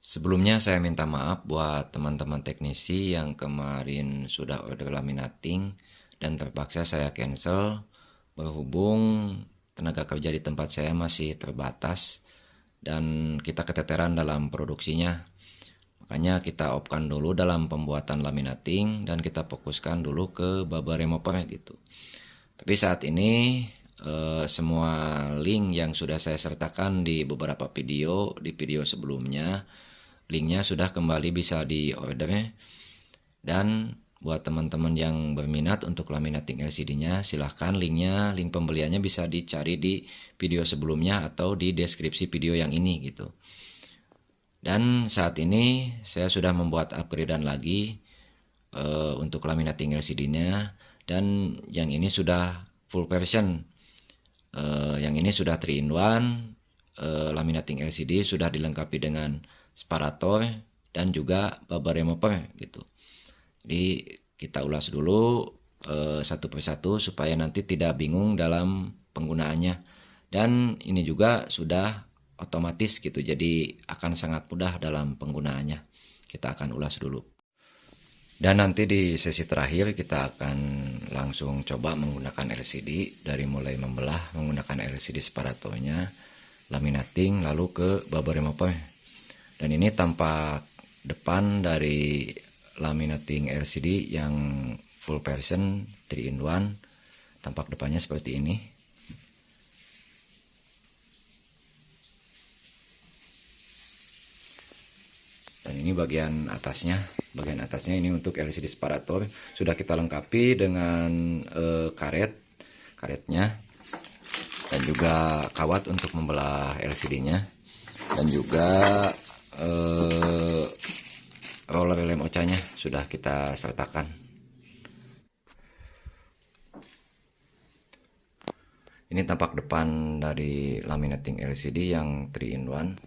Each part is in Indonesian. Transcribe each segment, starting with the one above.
Sebelumnya saya minta maaf buat teman-teman teknisi yang kemarin sudah order laminating dan terpaksa saya cancel berhubung tenaga kerja di tempat saya masih terbatas dan kita keteteran dalam produksinya. Makanya kita opkan dulu dalam pembuatan laminating dan kita fokuskan dulu ke baba remover gitu. Tapi saat ini semua link yang sudah saya sertakan di beberapa video sebelumnya, linknya sudah kembali bisa diorder. Dan buat teman-teman yang berminat untuk laminating LCD-nya, silahkan link pembeliannya bisa dicari di video sebelumnya atau di deskripsi video yang ini gitu. Dan saat ini saya sudah membuat upgradean lagi untuk laminating LCD-nya, dan yang ini sudah full version. Yang ini sudah 3-in-1, laminating LCD sudah dilengkapi dengan separator dan juga baba remover gitu. Jadi kita ulas dulu satu persatu supaya nanti tidak bingung dalam penggunaannya. Dan ini juga sudah otomatis gitu, jadi akan sangat mudah dalam penggunaannya. Kita akan ulas dulu. Dan nanti di sesi terakhir kita akan langsung coba menggunakan LCD, dari mulai membelah menggunakan LCD separatornya, laminating, lalu ke baba remover. Dan ini tampak depan dari laminating LCD yang full version 3-in-1. Tampak depannya seperti ini. Dan ini bagian atasnya. Bagian atasnya ini untuk LCD separator. Sudah kita lengkapi dengan karetnya. Dan juga kawat untuk membelah LCD-nya. Dan juga roller lem ocanya sudah kita sertakan. Ini tampak depan dari laminating LCD yang 3-in-1.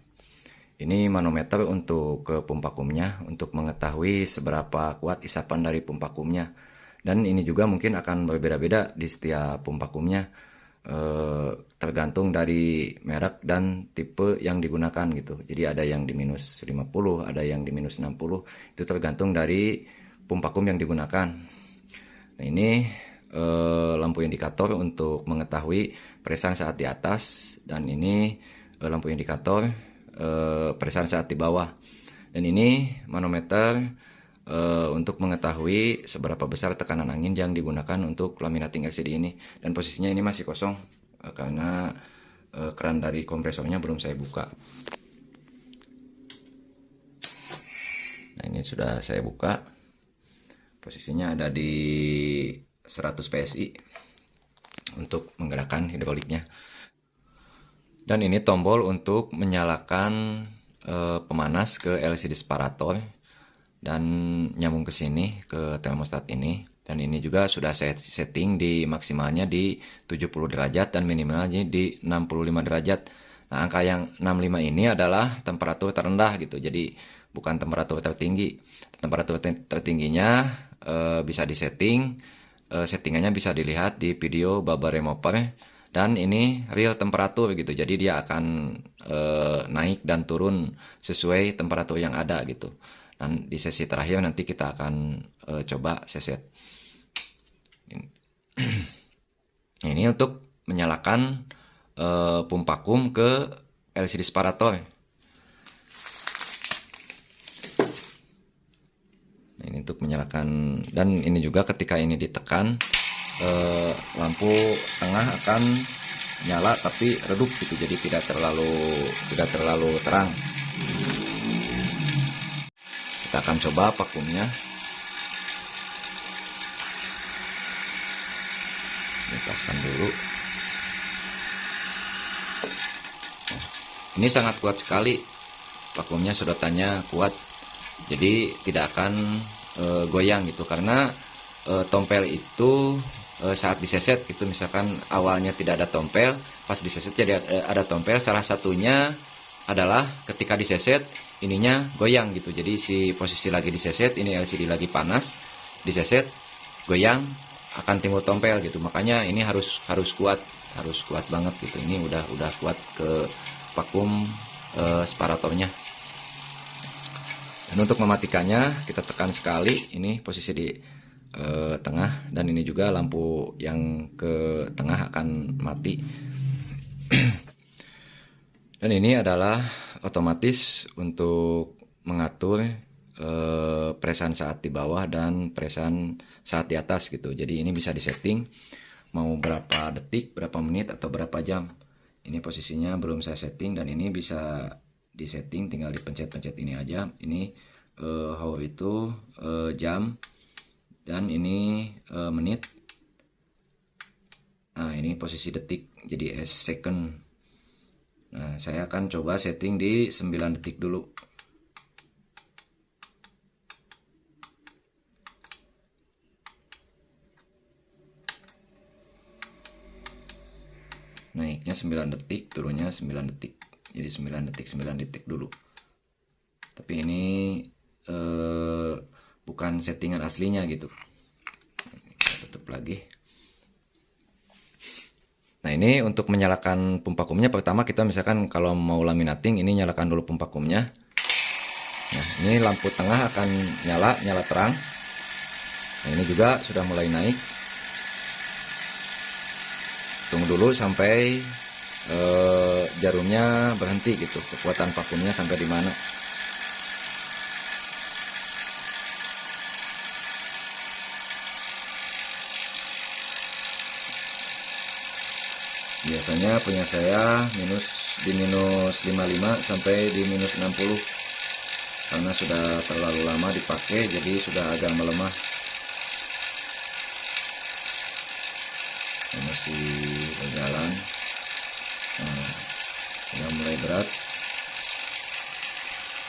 Ini manometer untuk ke pump vakumnya, untuk mengetahui seberapa kuat isapan dari pump vakumnya. Dan ini juga mungkin akan berbeda-beda di setiap pump vakumnya, tergantung dari merek dan tipe yang digunakan gitu. Jadi ada yang di minus 50, ada yang di minus 60, itu tergantung dari pump vakum yang digunakan. Nah, ini lampu indikator untuk mengetahui peresan saat di atas, dan ini lampu indikator peresan saat di bawah. Dan ini manometer untuk mengetahui seberapa besar tekanan angin yang digunakan untuk laminating LCD ini. Dan posisinya ini masih kosong karena keran dari kompresornya belum saya buka. Nah, ini sudah saya buka. Posisinya ada di 100 PSI untuk menggerakkan hidroliknya. Dan ini tombol untuk menyalakan pemanas ke LCD separator dan nyambung ke sini ke termostat ini. Dan ini juga sudah saya setting di maksimalnya di 70 derajat dan minimalnya di 65 derajat. Nah, angka yang 65 ini adalah temperatur terendah gitu. Jadi bukan temperatur tertinggi. Temperatur tertingginya bisa disetting. Settingannya bisa dilihat di video baba remover. Dan ini real temperatur gitu. Jadi dia akan naik dan turun sesuai temperatur yang ada gitu. Dan di sesi terakhir nanti kita akan coba seset. Ini untuk menyalakan pump vakum ke LCD separator. Nah, ini untuk menyalakan, dan ini juga ketika ini ditekan lampu tengah akan nyala tapi redup gitu, jadi tidak terlalu terang. Kita akan coba vakumnya. Lepaskan dulu. Ini sangat kuat sekali vakumnya, sedotannya kuat, jadi tidak akan goyang gitu. Karena tompel itu saat diseset gitu, misalkan awalnya tidak ada tompel, pas diseset jadi ada tompel. Salah satunya adalah ketika diseset ininya goyang gitu. Jadi si posisi lagi diseset, ini LCD lagi panas, diseset goyang, akan timbul tompel gitu. Makanya ini harus kuat banget gitu. Ini udah kuat ke vakum separatornya. Dan untuk mematikannya kita tekan sekali, ini posisi di tengah, dan ini juga lampu yang ke tengah akan mati. Dan ini adalah otomatis untuk mengatur presan saat di bawah dan presan saat di atas gitu. Jadi ini bisa disetting mau berapa detik, berapa menit, atau berapa jam. Ini posisinya belum saya setting, dan ini bisa disetting, tinggal dipencet-pencet ini aja. Ini hour itu jam, dan ini menit. Nah, ini posisi detik, jadi second. Nah, saya akan coba setting di 9 detik dulu. Naiknya 9 detik, turunnya 9 detik. Jadi 9 detik, 9 detik dulu. Tapi ini bukan settingan aslinya gitu. Kita tutup lagi. Nah, ini untuk menyalakan pump vakumnya, pertama kita misalkan kalau mau laminating, ini nyalakan dulu pump vakumnya. Nah, ini lampu tengah akan nyala terang. Nah, ini juga sudah mulai naik. Tunggu dulu sampai jarumnya berhenti gitu, kekuatan vakumnya sampai di mana. Biasanya punya saya di minus 55 sampai di minus 60, karena sudah terlalu lama dipakai, jadi sudah agak melemah. Masih berjalan. Nah, sudah mulai berat.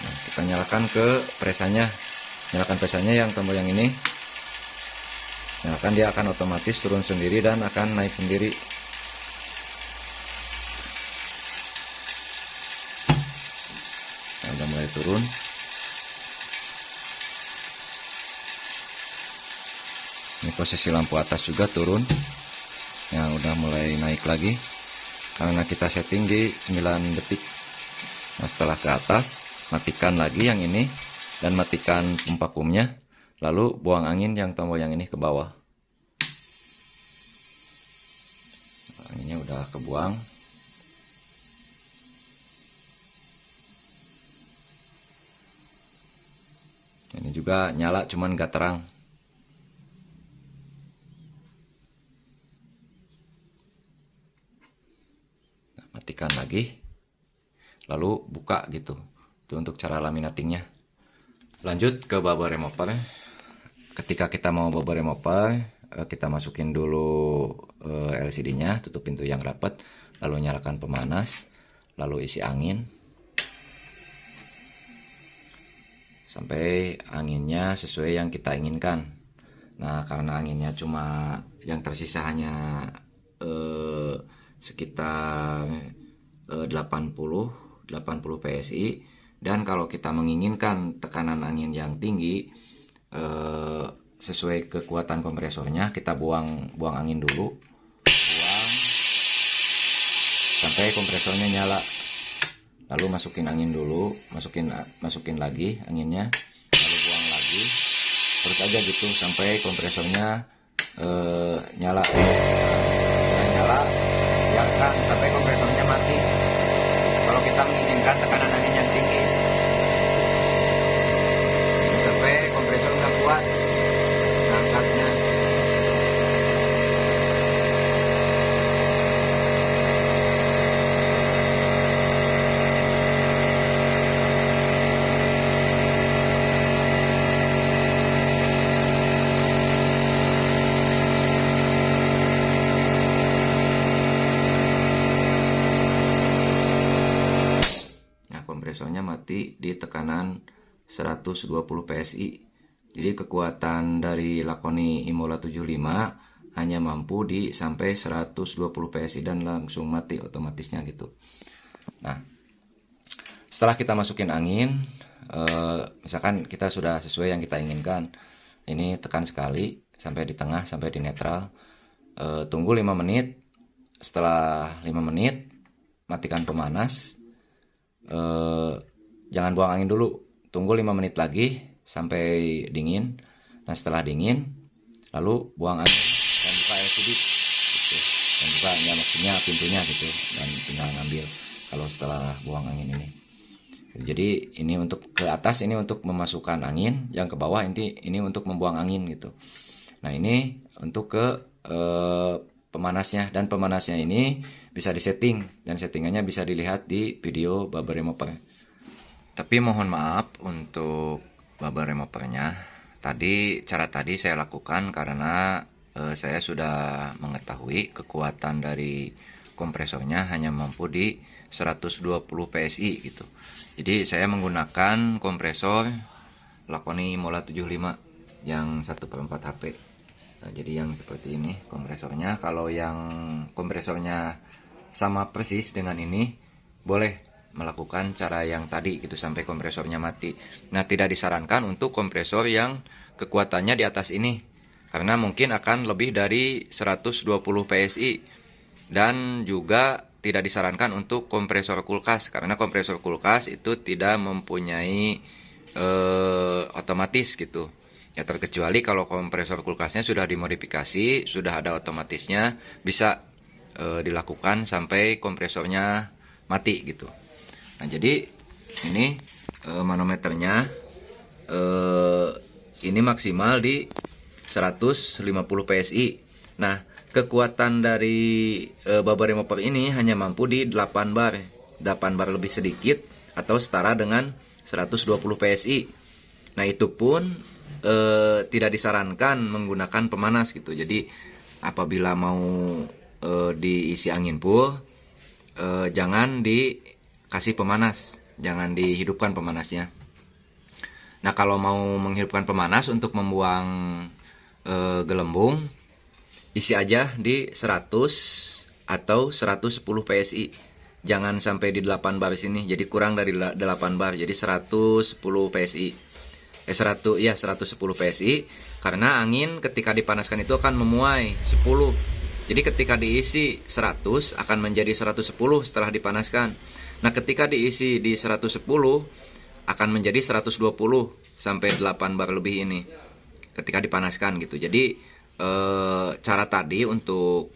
Nah, kita nyalakan ke presannya. Nyalakan presannya yang tombol yang ini. Nyalakan, dia akan otomatis turun sendiri dan akan naik sendiri. Nah, udah mulai turun. Ini posisi lampu atas juga turun. Yang udah mulai naik lagi karena kita setting di 9 detik. Nah, setelah ke atas, matikan lagi yang ini dan matikan pump vakumnya, lalu buang angin yang tombol yang ini ke bawah. Anginnya udah kebuang. Ini juga nyala, cuman gak terang. Matikan lagi, lalu buka gitu. Itu untuk cara laminatingnya. Lanjut ke bubble remover. Ketika kita mau bubble remover, kita masukin dulu LCD-nya, tutup pintu yang rapat, lalu nyalakan pemanas, lalu isi angin sampai anginnya sesuai yang kita inginkan. Nah, karena anginnya cuma yang tersisa hanya sekitar 80 PSI, dan kalau kita menginginkan tekanan angin yang tinggi sesuai kekuatan kompresornya, kita buang angin dulu, buang sampai kompresornya nyala, lalu masukin angin dulu, masukin lagi anginnya, lalu buang lagi, terus aja gitu sampai kompresornya nyala. Biarkan sampai kompresornya mati kalau kita menginginkan tekanan angin yang tinggi, sampai kompresor nggak kuat ngangkatnya. Kompresornya mati di tekanan 120 PSI. Jadi kekuatan dari Lakoni Imola 75 hanya mampu sampai 120 PSI dan langsung mati otomatisnya gitu. Nah, setelah kita masukin angin, misalkan kita sudah sesuai yang kita inginkan, ini tekan sekali sampai di tengah, sampai di netral, tunggu 5 menit. Setelah 5 menit, matikan pemanas. Jangan buang angin dulu, tunggu 5 menit lagi sampai dingin. Nah setelah dingin lalu buang angin dan buka LCD gitu. Dan buka ya, maksudnya pintunya gitu, dan tinggal ngambil kalau setelah buang angin ini. Jadi ini untuk ke atas ini untuk memasukkan angin, yang ke bawah ini untuk membuang angin gitu. Nah ini untuk ke pemanasnya, dan pemanasnya ini bisa disetting, dan settingannya bisa dilihat di video bubble remover. Tapi mohon maaf untuk bubble removernya. Cara tadi saya lakukan karena saya sudah mengetahui kekuatan dari kompresornya hanya mampu di 120 PSI gitu. Jadi saya menggunakan kompresor Lakoni Mola 75 yang 1/4 HP. Nah, jadi yang seperti ini kompresornya. Kalau yang kompresornya sama persis dengan ini, boleh melakukan cara yang tadi gitu sampai kompresornya mati. Nah, tidak disarankan untuk kompresor yang kekuatannya di atas ini, karena mungkin akan lebih dari 120 PSI. Dan juga tidak disarankan untuk kompresor kulkas, karena kompresor kulkas itu tidak mempunyai otomatis gitu. Ya terkecuali kalau kompresor kulkasnya sudah dimodifikasi, sudah ada otomatisnya, bisa dilakukan sampai kompresornya mati gitu. Nah jadi ini manometernya ini maksimal di 150 PSI. Nah kekuatan dari bubble remover ini hanya mampu di 8 bar. 8 bar lebih sedikit atau setara dengan 120 PSI. Nah itu pun tidak disarankan menggunakan pemanas gitu. Jadi apabila mau diisi angin full, jangan dikasih pemanas, jangan dihidupkan pemanasnya. Nah kalau mau menghidupkan pemanas untuk membuang gelembung, isi aja di 100 atau 110 PSI. Jangan sampai di 8 bar sini, jadi kurang dari 8 bar, jadi 110 PSI. 110 PSI, karena angin ketika dipanaskan itu akan memuai 10. Jadi ketika diisi 100 akan menjadi 110 setelah dipanaskan. Nah ketika diisi di 110 akan menjadi 120 sampai 8 bar lebih ini ketika dipanaskan gitu. Jadi cara tadi untuk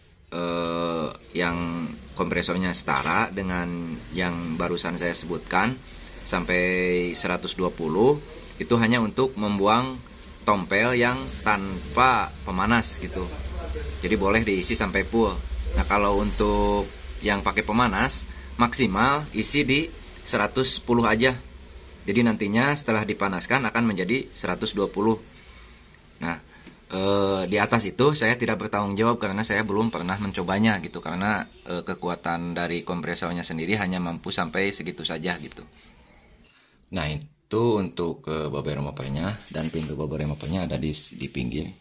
yang kompresornya setara dengan yang barusan saya sebutkan sampai 120, itu hanya untuk membuang tompel yang tanpa pemanas gitu. Jadi boleh diisi sampai full. Nah kalau untuk yang pakai pemanas maksimal isi di 110 aja. Jadi nantinya setelah dipanaskan akan menjadi 120. Nah di atas itu saya tidak bertanggung jawab karena saya belum pernah mencobanya gitu, karena kekuatan dari kompresornya sendiri hanya mampu sampai segitu saja gitu. Nah itu untuk bubble removernya, dan pintu bubble removernya ada di pinggir.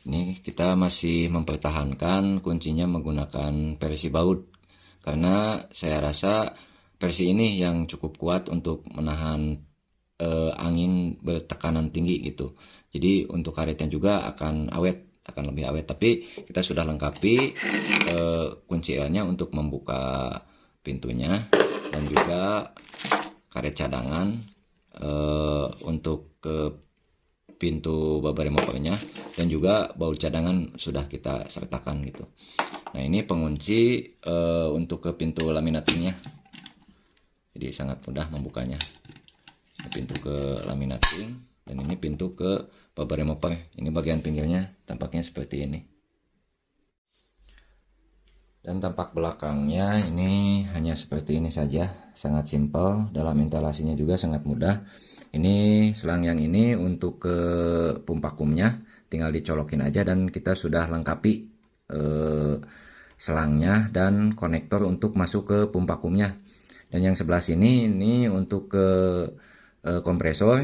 Ini kita masih mempertahankan kuncinya menggunakan versi baut, karena saya rasa versi ini yang cukup kuat untuk menahan angin bertekanan tinggi gitu. Jadi untuk karetnya juga akan lebih awet. Tapi kita sudah lengkapi kunci L-nya untuk membuka pintunya, dan juga karet cadangan untuk ke pintu bubble removernya, dan juga baut cadangan sudah kita sertakan gitu. Nah ini pengunci untuk ke pintu laminatingnya, jadi sangat mudah membukanya. Pintu ke laminating, dan ini pintu ke bubble remover. Ini bagian pinggirnya tampaknya seperti ini. Dan tampak belakangnya ini hanya seperti ini saja, sangat simpel. Dalam instalasinya juga sangat mudah. Ini selang yang ini untuk ke pump vakumnya, tinggal dicolokin aja, dan kita sudah lengkapi selangnya dan konektor untuk masuk ke pump vakumnya. Dan yang sebelah sini ini untuk ke kompresor,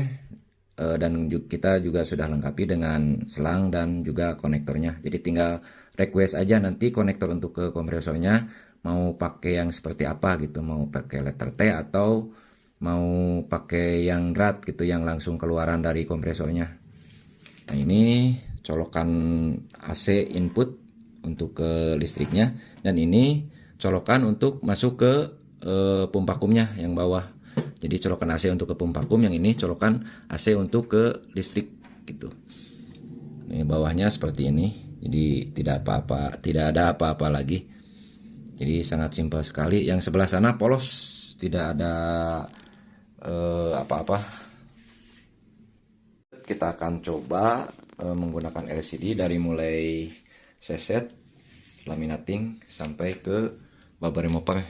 dan kita juga sudah lengkapi dengan selang dan juga konektornya. Jadi tinggal request aja nanti konektor untuk ke kompresornya mau pakai yang seperti apa gitu, mau pakai letter T atau mau pakai yang drat gitu, yang langsung keluaran dari kompresornya. Nah ini colokan AC input untuk ke listriknya, dan ini colokan untuk masuk ke pump vakumnya yang bawah. Jadi colokan AC untuk ke pump vakum, yang ini colokan AC untuk ke listrik gitu. Ini bawahnya seperti ini. Jadi tidak ada apa-apa lagi. Jadi sangat simpel sekali. Yang sebelah sana polos, tidak ada apa-apa. Kita akan coba menggunakan LCD dari mulai seset, laminating sampai ke bubble remover,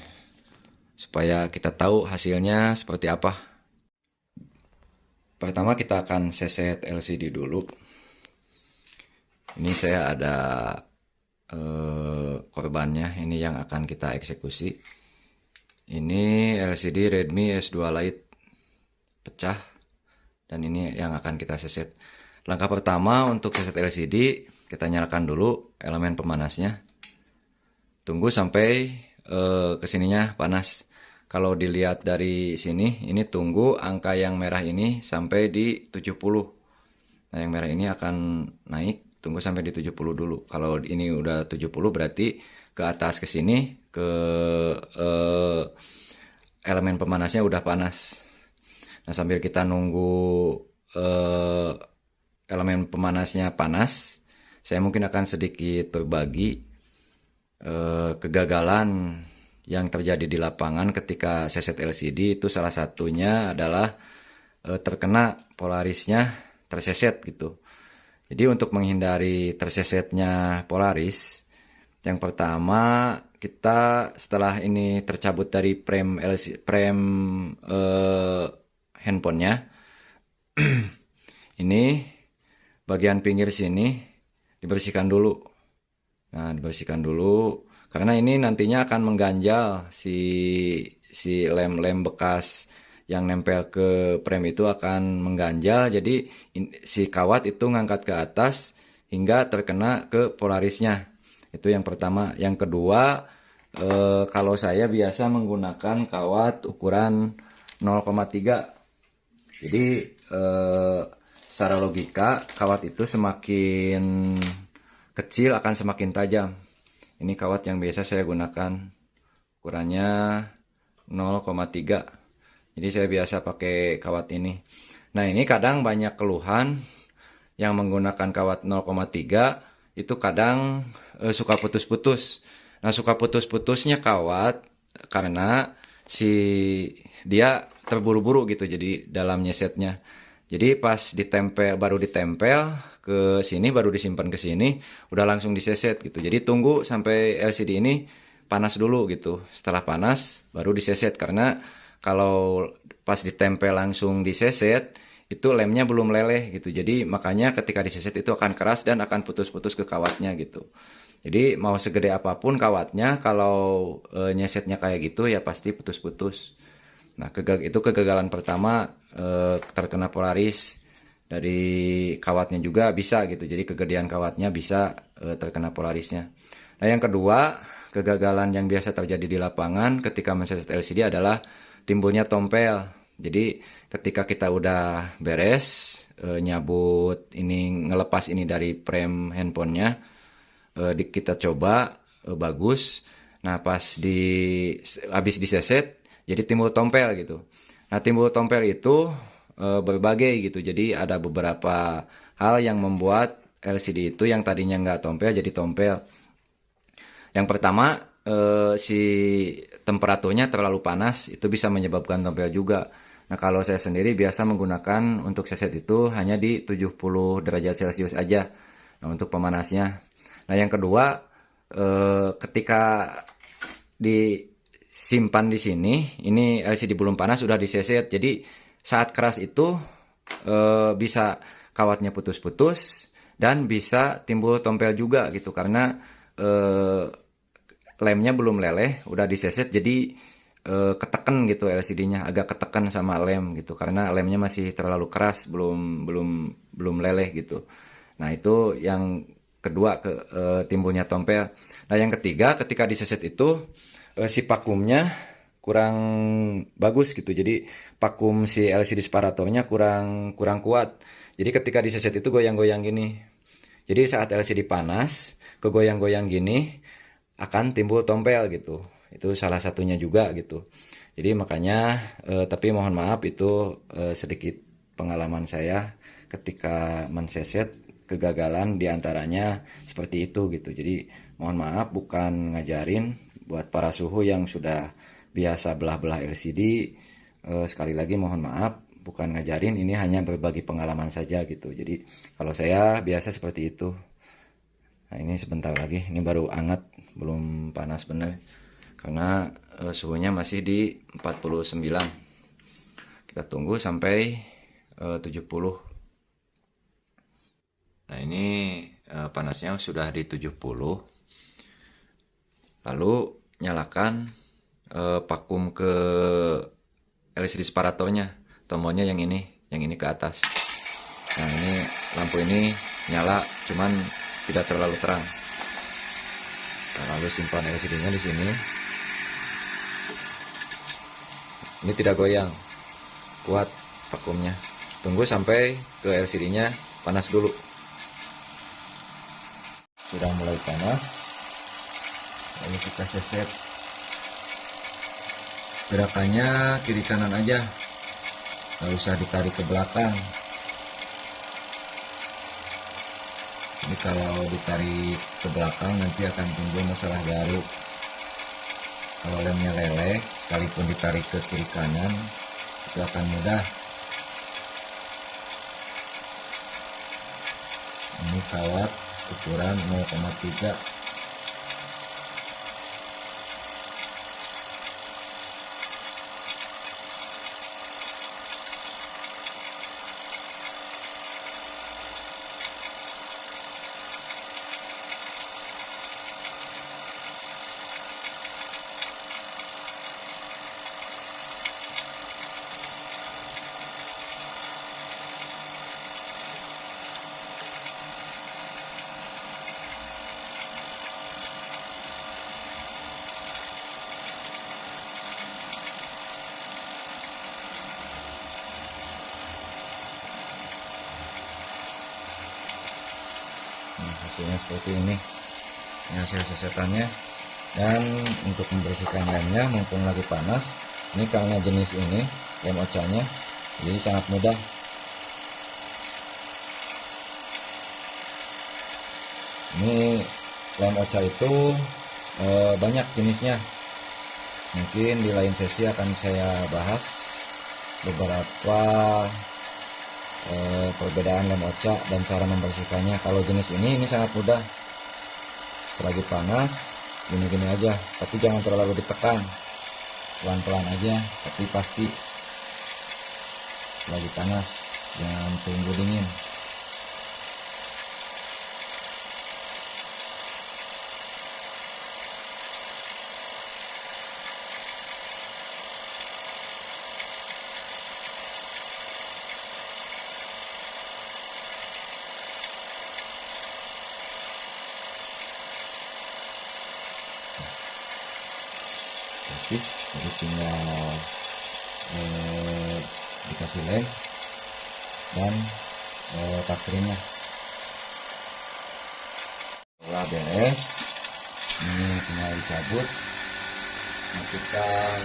supaya kita tahu hasilnya seperti apa. Pertama kita akan seset LCD dulu. Ini saya ada korbannya, ini yang akan kita eksekusi. Ini LCD Redmi S2 Lite pecah, dan ini yang akan kita seset. Langkah pertama untuk seset LCD, kita nyalakan dulu elemen pemanasnya. Tunggu sampai kesininya panas. Kalau dilihat dari sini, ini tunggu angka yang merah ini sampai di 70. Nah, yang merah ini akan naik. Tunggu sampai di 70 dulu. Kalau ini udah 70 berarti ke atas ke sini, ke elemen pemanasnya udah panas. Nah, sambil kita nunggu elemen pemanasnya panas, saya mungkin akan sedikit berbagi kegagalan yang terjadi di lapangan ketika seset LCD. Itu salah satunya adalah terkena polarisnya terseset gitu. Jadi untuk menghindari tersesetnya polaris, yang pertama kita setelah ini tercabut dari frame handphonenya, ini bagian pinggir sini dibersihkan dulu. Nah, dibersihkan dulu karena ini nantinya akan mengganjal si lem-lem bekas yang nempel ke frame itu akan mengganjal, jadi si kawat itu ngangkat ke atas hingga terkena ke polarisnya. Itu yang pertama. Yang kedua, kalau saya biasa menggunakan kawat ukuran 0,3. Jadi secara logika kawat itu semakin kecil akan semakin tajam. Ini kawat yang biasa saya gunakan, ukurannya 0,3. Jadi saya biasa pakai kawat ini. Nah, ini kadang banyak keluhan yang menggunakan kawat 0,3 itu kadang suka putus-putus. Nah, suka putus-putusnya kawat karena dia terburu-buru gitu jadi dalam nyesetnya. Jadi pas baru ditempel ke sini, baru disimpan ke sini, udah langsung diseset gitu. Jadi tunggu sampai LCD ini panas dulu gitu. Setelah panas baru diseset, karena kalau pas ditempel langsung diseset itu lemnya belum meleleh gitu. Jadi makanya ketika diseset itu akan keras dan akan putus-putus ke kawatnya gitu. Jadi mau segede apapun kawatnya, kalau nyesetnya kayak gitu ya pasti putus-putus. Nah, itu kegagalan pertama, terkena polaris. Dari kawatnya juga bisa gitu. Jadi kegedean kawatnya bisa terkena polarisnya. Nah, yang kedua, kegagalan yang biasa terjadi di lapangan ketika menseset LCD adalah timbulnya tompel. Jadi ketika kita udah beres nyabut ini, ngelepas ini dari frame handphonenya, kita coba bagus. Nah, habis diseset jadi timbul tompel gitu. Nah, timbul tompel itu berbagai gitu. Jadi ada beberapa hal yang membuat LCD itu yang tadinya nggak tompel jadi tompel. Yang pertama, si temperaturnya terlalu panas, itu bisa menyebabkan tompel juga. Nah, kalau saya sendiri biasa menggunakan untuk seset itu hanya di 70 derajat Celcius aja. Nah, untuk pemanasnya. Nah, yang kedua, ketika disimpan di sini, ini LCD belum panas, sudah diseset. Jadi saat keras itu bisa kawatnya putus-putus dan bisa timbul tompel juga gitu, karena lemnya belum meleleh, udah diseset, jadi ketekan gitu LCD-nya, agak ketekan sama lem gitu, karena lemnya masih terlalu keras, belum meleleh gitu. Nah, itu yang kedua, timbulnya tompel. Nah, yang ketiga, ketika diseset itu si vakumnya kurang bagus gitu. Jadi vakum si LCD separatornya kurang kuat. Jadi ketika diseset itu goyang-goyang gini. Jadi saat LCD panas, kegoyang-goyang gini, akan timbul tompel gitu. Itu salah satunya juga gitu. Jadi makanya tapi mohon maaf itu sedikit pengalaman saya ketika menseset, kegagalan diantaranya seperti itu gitu. Jadi mohon maaf, bukan ngajarin buat para suhu yang sudah biasa belah-belah LCD. Sekali lagi mohon maaf, bukan ngajarin, ini hanya berbagi pengalaman saja gitu. Jadi kalau saya biasa seperti itu. Nah ini sebentar lagi, ini baru hangat, belum panas bener karena suhunya masih di 49. Kita tunggu sampai 70. Nah ini panasnya sudah di 70. Lalu nyalakan vakum ke LCD separatonya, tombolnya yang ini ke atas. Nah ini lampu ini nyala, cuman tidak terlalu terang. Nah, lalu simpan LCD-nya di sini. Ini tidak goyang, kuat vakumnya. Tunggu sampai ke LCD-nya panas dulu. Sudah mulai panas. Lalu kita seset. Gerakannya kiri kanan aja, nggak usah ditarik ke belakang. Ini kalau ditarik ke belakang nanti akan timbul masalah garuk. Kalau lemnya leleh, sekalipun ditarik ke kiri kanan, itu akan mudah. Ini kawat ukuran 0,3. Nah, hasilnya seperti ini. Ini hasil sesetannya. Dan untuk membersihkan lemnya mumpung lagi panas, ini karena jenis ini lem ocanya, jadi sangat mudah. Ini lem oca itu banyak jenisnya. Mungkin di lain sesi akan saya bahas beberapa perbedaan lem oca dan cara membersihkannya. Kalau jenis ini sangat mudah. Selagi panas, gini-gini aja, tapi jangan terlalu ditekan, pelan-pelan aja, tapi pasti. Selagi panas, jangan tunggu dingin. Jadi tinggal dikasih lem dan pastrenya. Setelah beres, ini tinggal dicabut, masukkan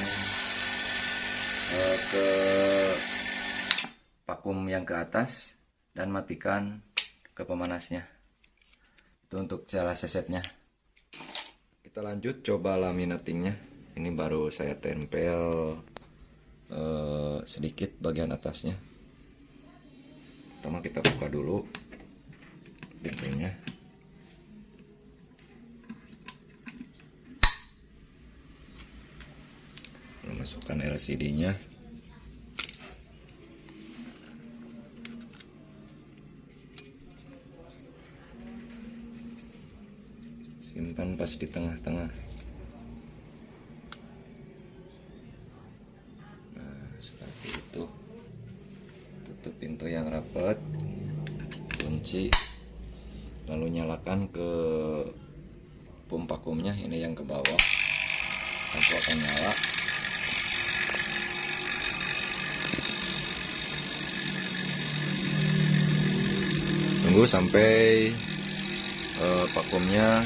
ke vakum yang ke atas dan matikan ke pemanasnya. Itu untuk cara sesetnya. Kita lanjut coba laminatingnya. Ini baru saya tempel sedikit bagian atasnya. Pertama kita buka dulu pintunya. Lalu masukkan LCD-nya. Simpan pas di tengah-tengah. Seperti itu. Tutup pintu yang rapat, kunci, lalu nyalakan ke pom vakumnya. Ini yang ke bawah, lampu akan nyala. Tunggu sampai vakumnya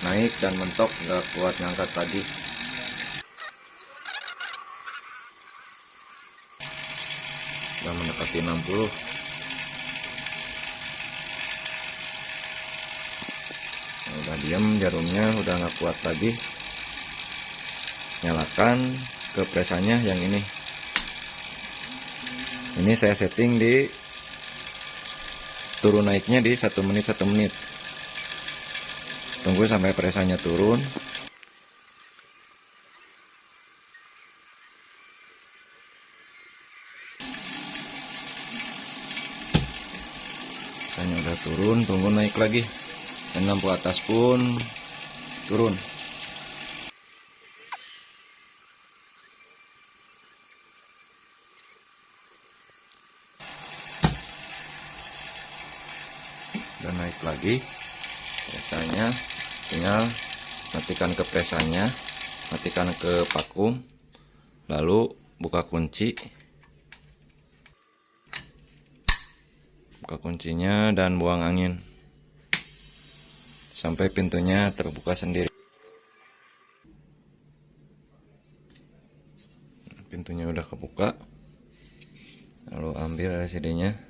naik dan mentok, nggak kuat ngangkat lagi. sudah mendekati 60. Udah diam, jarumnya udah nggak kuat lagi. Nyalakan ke presannya yang ini. Ini saya setting di turun naiknya di 1 menit 1 menit. Tunggu sampai presannya turun. Presanya udah turun, tunggu naik lagi. Dan lampu atas pun turun. Dan naik lagi presanya, tinggal matikan ke presanya, matikan ke vakum, lalu buka kunci, buka kuncinya dan buang angin sampai pintunya terbuka sendiri. Pintunya udah kebuka, lalu ambil LCD-nya.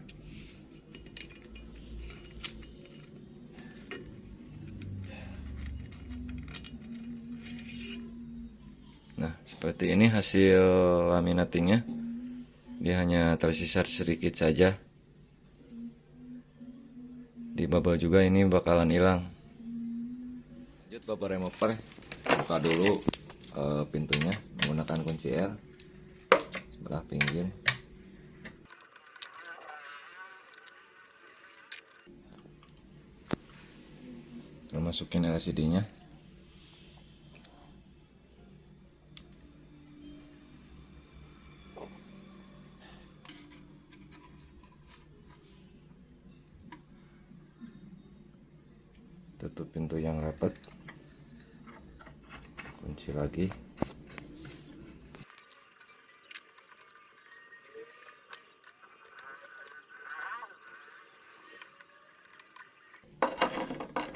Nah, seperti ini hasil laminatingnya. Dia hanya tersisa sedikit saja. Di bubble juga ini bakalan hilang. Lanjut bubble remover, buka dulu pintunya menggunakan kunci L sebelah pinggir. Masukin LCD-nya. Tutup pintu yang rapat. Kunci lagi.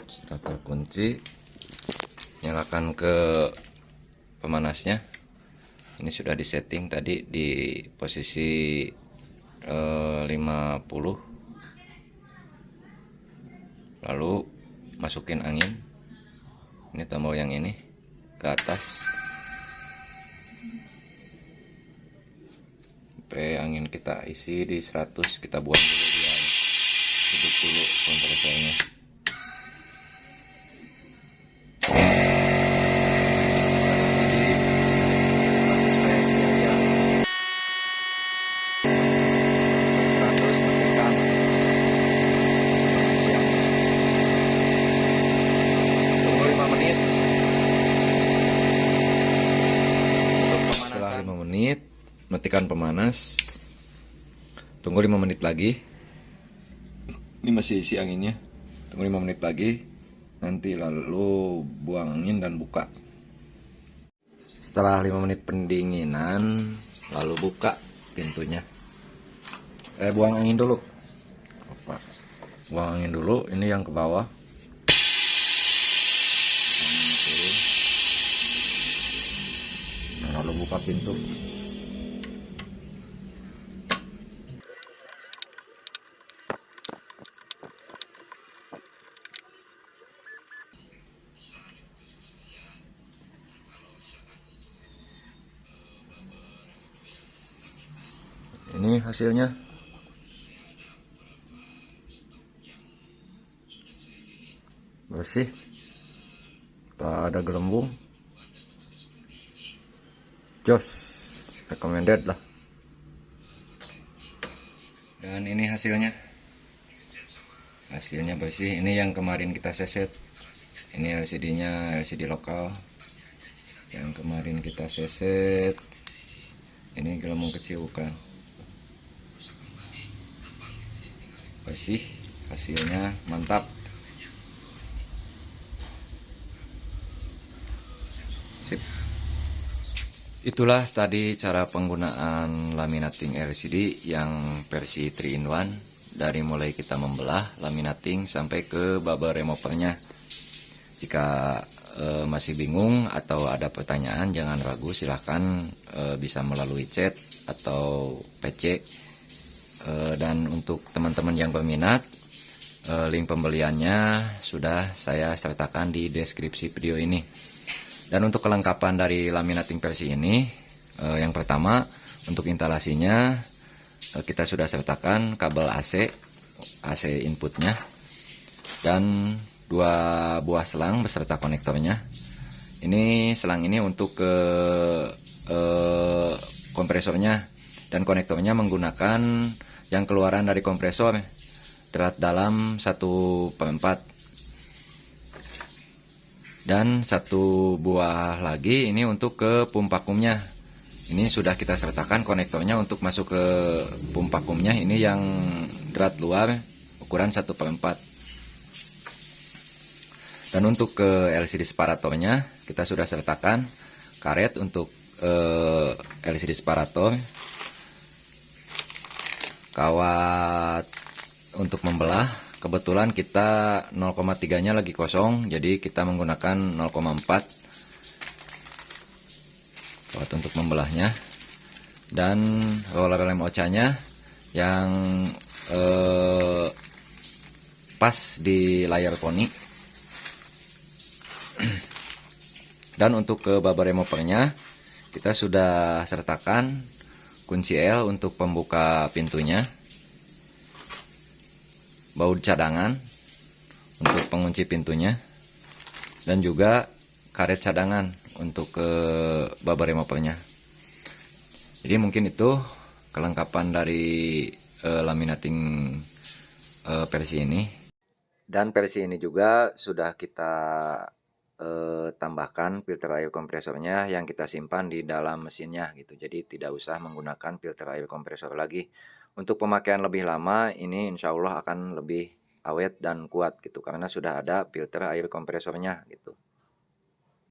Setelah terkunci, nyalakan ke pemanasnya. Ini sudah disetting tadi di posisi 50. Lalu masukin angin. Ini tombol yang ini ke atas. Sampai angin kita isi di 100, kita buang dulu dia. Hidup dulu kompresornya. Matikan pemanas, tunggu 5 menit lagi. Ini masih isi anginnya, tunggu 5 menit lagi, nanti lalu buang angin dan buka. Setelah 5 menit pendinginan, lalu buka pintunya. Buang angin dulu, buang angin dulu. Ini yang ke bawah. Nah, lalu buka pintu. Ini hasilnya. Bersih. Tak ada gelembung. Jos. Recommended lah. Dan ini hasilnya. Hasilnya bersih. Ini yang kemarin kita seset. Ini LCD-nya, LCD lokal. Yang kemarin kita seset. Ini gelembung kecil bukan. Bersih, hasilnya mantap. Sip. Itulah tadi cara penggunaan laminating LCD yang versi 3-in-1. Dari mulai kita membelah laminating sampai ke bubble removernya. Jika masih bingung atau ada pertanyaan, jangan ragu, silahkan bisa melalui chat atau PC Dan untuk teman-teman yang berminat, link pembeliannya sudah saya sertakan di deskripsi video ini. Dan untuk kelengkapan dari laminating versi ini, yang pertama untuk instalasinya kita sudah sertakan kabel AC inputnya dan 2 buah selang beserta konektornya. Ini selang ini untuk ke kompresornya, dan konektornya menggunakan yang keluaran dari kompresor drat dalam 1/4, dan 1 buah lagi ini untuk ke pump vakumnya. Ini sudah kita sertakan konektornya untuk masuk ke pump vakumnya, ini yang drat luar ukuran 1/4. Dan untuk ke LCD separatornya kita sudah sertakan karet untuk LCD separator, kawat untuk membelah. Kebetulan kita 0,3 nya lagi kosong, jadi kita menggunakan 0,4 kawat untuk membelahnya. Dan roller lem OCA-nya yang pas di layar poni. Dan untuk ke bumper removernya kita sudah sertakan kunci L untuk pembuka pintunya, baut cadangan untuk pengunci pintunya, dan juga karet cadangan untuk ke bumper removernya. Jadi mungkin itu kelengkapan dari laminating versi ini. Dan versi ini juga sudah kita tambahkan filter air kompresornya yang kita simpan di dalam mesinnya gitu. Jadi tidak usah menggunakan filter air kompresor lagi. Untuk pemakaian lebih lama ini insya Allah akan lebih awet dan kuat gitu, karena sudah ada filter air kompresornya gitu.